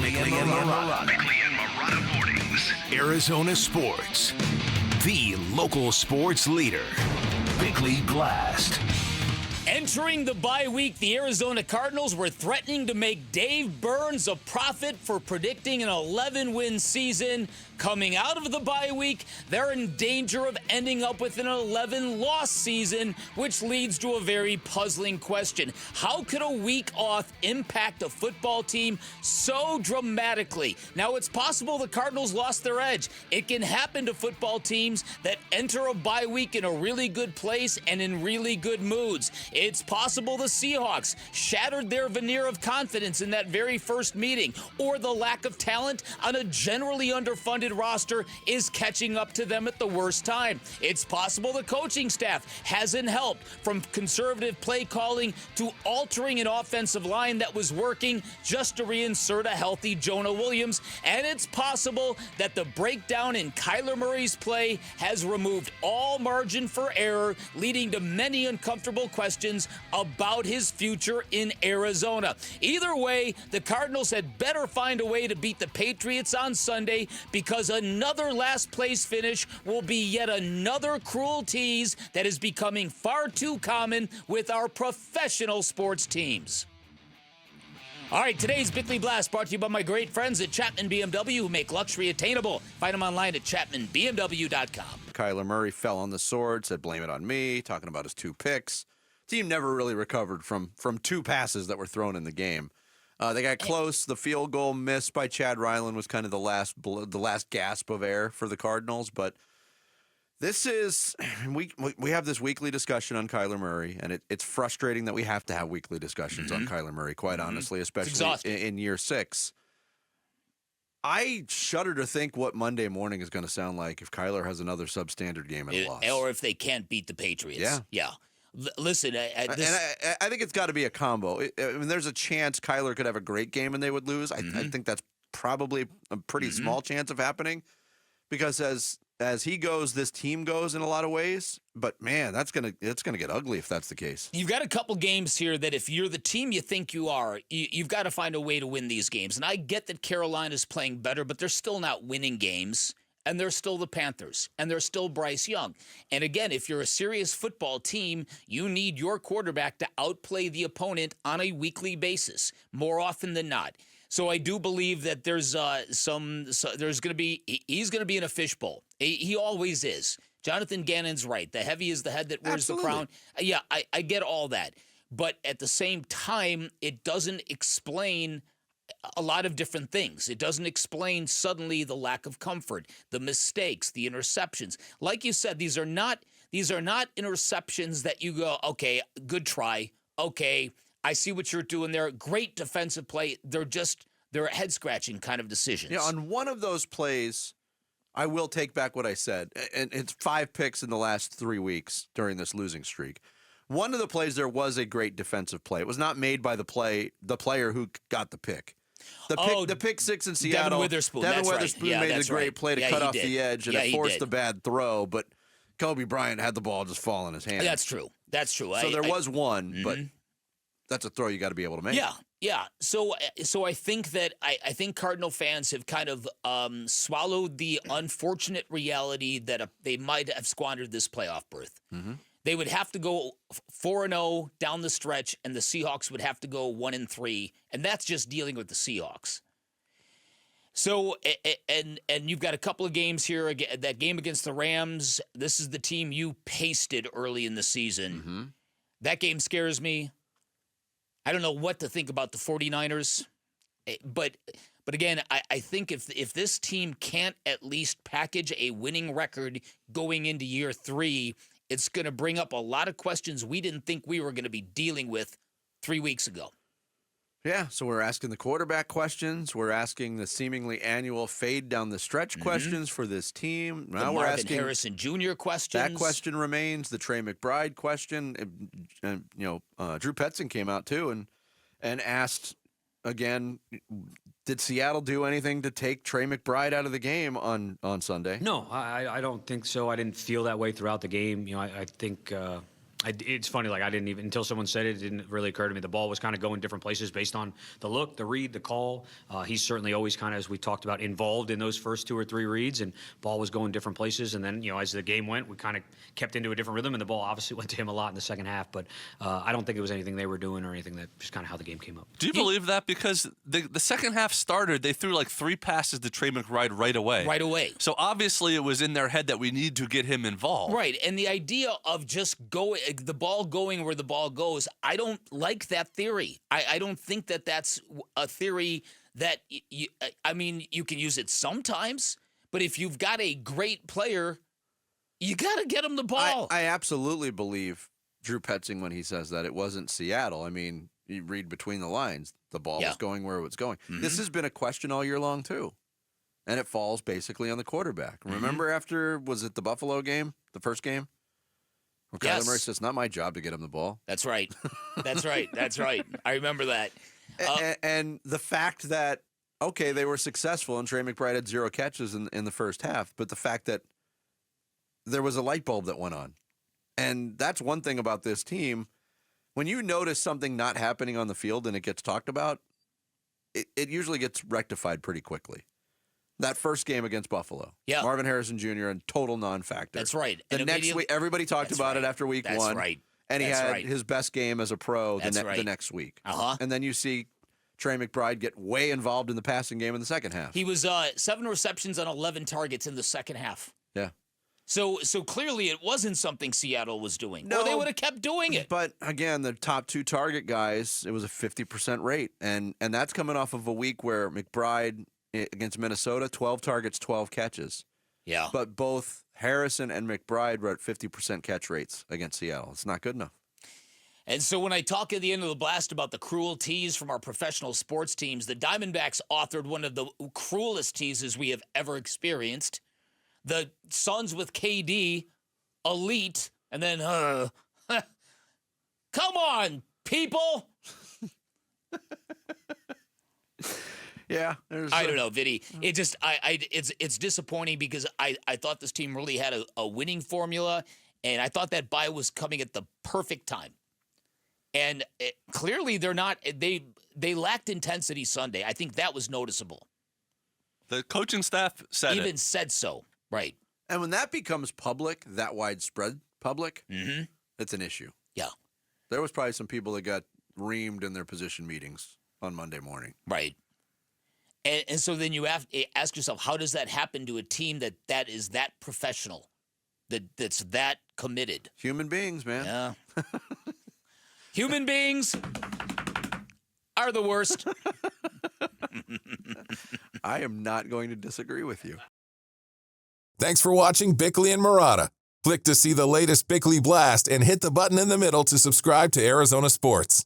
Bickley and Marotta mornings. Arizona sports. The local sports leader. Bickley Blast. Entering the bye week, the Arizona Cardinals were threatening to make Dave Burns a prophet for predicting an 11-win season. Coming out of the bye week, they're in danger of ending up with an 11-loss season, which leads to a very puzzling question. How could a week off impact a football team so dramatically? Now, it's possible the Cardinals lost their edge. It can happen to football teams that enter a bye week in a really good place and in really good moods. It's possible the Seahawks shattered their veneer of confidence in that very first meeting, or the lack of talent on a generally underfunded roster is catching up to them at the worst time. It's possible the coaching staff hasn't helped, from conservative play calling to altering an offensive line that was working just to reinsert a healthy Jonah Williams. And it's possible that the breakdown in Kyler Murray's play has removed all margin for error, leading to many uncomfortable questions about his future in Arizona. Either way, the Cardinals had better find a way to beat the Patriots on Sunday, because another last place finish will be yet another cruel tease that is becoming far too common with our professional sports teams. All right, today's Bickley Blast brought to you by my great friends at Chapman BMW, who make luxury attainable. Find them online at chapmanbmw.com. Kyler Murray fell on the sword, said blame it on me, talking about his 2 picks. Team never really recovered from 2 passes that were thrown in the game. They got close. The field goal missed by Chad Ryland was kind of the last gasp of air for the Cardinals. But this is we have this weekly discussion on Kyler Murray, and it's frustrating that we have to have weekly discussions on Kyler Murray, quite honestly, especially in year 6. I shudder to think what Monday morning is going to sound like if Kyler has another substandard game and a loss. Or if they can't beat the Patriots. Yeah. Listen, I think it's got to be a combo. I mean, there's a chance Kyler could have a great game and they would lose. I think that's probably a pretty small chance of happening, because as he goes, this team goes in a lot of ways. But man, it's gonna get ugly if that's the case. You've got a couple games here that if you're the team you think you are, you've got to find a way to win these games. And I get that Carolina's playing better, but they're still not winning games. And they're still the Panthers, and they're still Bryce Young. And again, if you're a serious football team, you need your quarterback to outplay the opponent on a weekly basis, more often than not. So I do believe that there's he's going to be in a fishbowl. He always is. Jonathan Gannon's right. The heavy is the head that wears the crown. Yeah, I get all that. But at the same time, it doesn't explain a lot of different things. It doesn't explain suddenly the lack of comfort, the mistakes, the interceptions. Like you said, these are not interceptions that you go, okay, good try. Okay, I see what you're doing there. Great defensive play. They're head-scratching kind of decisions. Yeah, on one of those plays, I will take back what I said. And it's 5 picks in the last 3 weeks during this losing streak. One of the plays there was a great defensive play. It was not made by the player who got the pick. The pick 6 in Seattle. Devin Witherspoon. Made a great play to cut off the edge, and it forced a bad throw. But Kobe Bryant had the ball just fall in his hand. That's true. So there was one, but that's a throw you got to be able to make. Yeah. So I think that I think Cardinal fans have kind of swallowed the unfortunate reality that they might have squandered this playoff berth. They would have to go 4-0 down the stretch, and the Seahawks would have to go 1-3, and that's just dealing with the Seahawks. So, and you've got a couple of games here. That game against the Rams, this is the team you pasted early in the season. That game scares me. I don't know what to think about the 49ers, but again, I think if this team can't at least package a winning record going into year 3, it's going to bring up a lot of questions we didn't think we were going to be dealing with 3 weeks ago. Yeah, so we're asking the quarterback questions. We're asking the seemingly annual fade down the stretch questions for this team. Now we're asking Harrison Jr. questions. That question remains. The Trey McBride question. And Drew Petzing came out too and asked again, did Seattle do anything to take Trey McBride out of the game on Sunday? No, I don't think so. I didn't feel that way throughout the game. I think It's funny, like I didn't even, until someone said it, it didn't really occur to me. The ball was kind of going different places based on the look, the read, the call. He's certainly always kind of, as we talked about, involved in those first 2 or 3 reads, and ball was going different places. And then, as the game went, we kind of kept into a different rhythm, and the ball obviously went to him a lot in the second half. But I don't think it was anything they were doing or anything, that just kind of how the game came up. Do you believe that? Because the second half started, they threw like 3 passes to Trey McBride right away. Right away. So obviously it was in their head that we need to get him involved. Right, and the idea of just the ball going where the ball goes, I don't like that theory. I don't think that that's a theory that, you can use it sometimes, but if you've got a great player, you got to get him the ball. I absolutely believe Drew Petzing when he says that. It wasn't Seattle. I mean, you read between the lines. The ball was going where it was going. Mm-hmm. This has been a question all year long, too. And it falls basically on the quarterback. Mm-hmm. Remember after, was it the Buffalo game, the first game? Well, Kyler Murray says, it's not my job to get him the ball. That's right. That's right. That's right. I remember that. And the fact that, okay, they were successful and Trey McBride had 0 catches in the first half, but the fact that there was a light bulb that went on. And that's one thing about this team. When you notice something not happening on the field and it gets talked about, it usually gets rectified pretty quickly. That first game against Buffalo. Yeah. Marvin Harrison Jr., a total non-factor. That's right. The next week, everybody talked about it after week 1. That's right. And he had his best game as a pro the next week. And then you see Trey McBride get way involved in the passing game in the second half. He was 7 receptions on 11 targets in the second half. Yeah. So clearly it wasn't something Seattle was doing. No, or they would have kept doing it. But again, the top 2 target guys, it was a 50% rate. And that's coming off of a week where McBride against Minnesota, 12 targets, 12 catches. Yeah. But both Harrison and McBride were at 50% catch rates against Seattle. It's not good enough. And so when I talk at the end of the blast about the cruel tease from our professional sports teams, the Diamondbacks authored one of the cruelest teases we have ever experienced. The Suns with KD, elite, and then, come on, people. Yeah, I don't know, Vinny. It just, it's disappointing because I thought this team really had a winning formula, and I thought that bye was coming at the perfect time. And clearly, they're not. They lacked intensity Sunday. I think that was noticeable. The coaching staff said so. Right. And when that becomes public, that widespread public, it's an issue. Yeah. There was probably some people that got reamed in their position meetings on Monday morning. Right. And so then you have to ask yourself, how does that happen to a team that is that professional, that's that committed? Human beings, man. Yeah. Human beings are the worst. I am not going to disagree with you. Thanks for watching Bickley and Marotta. Click to see the latest Bickley Blast and hit the button in the middle to subscribe to Arizona Sports.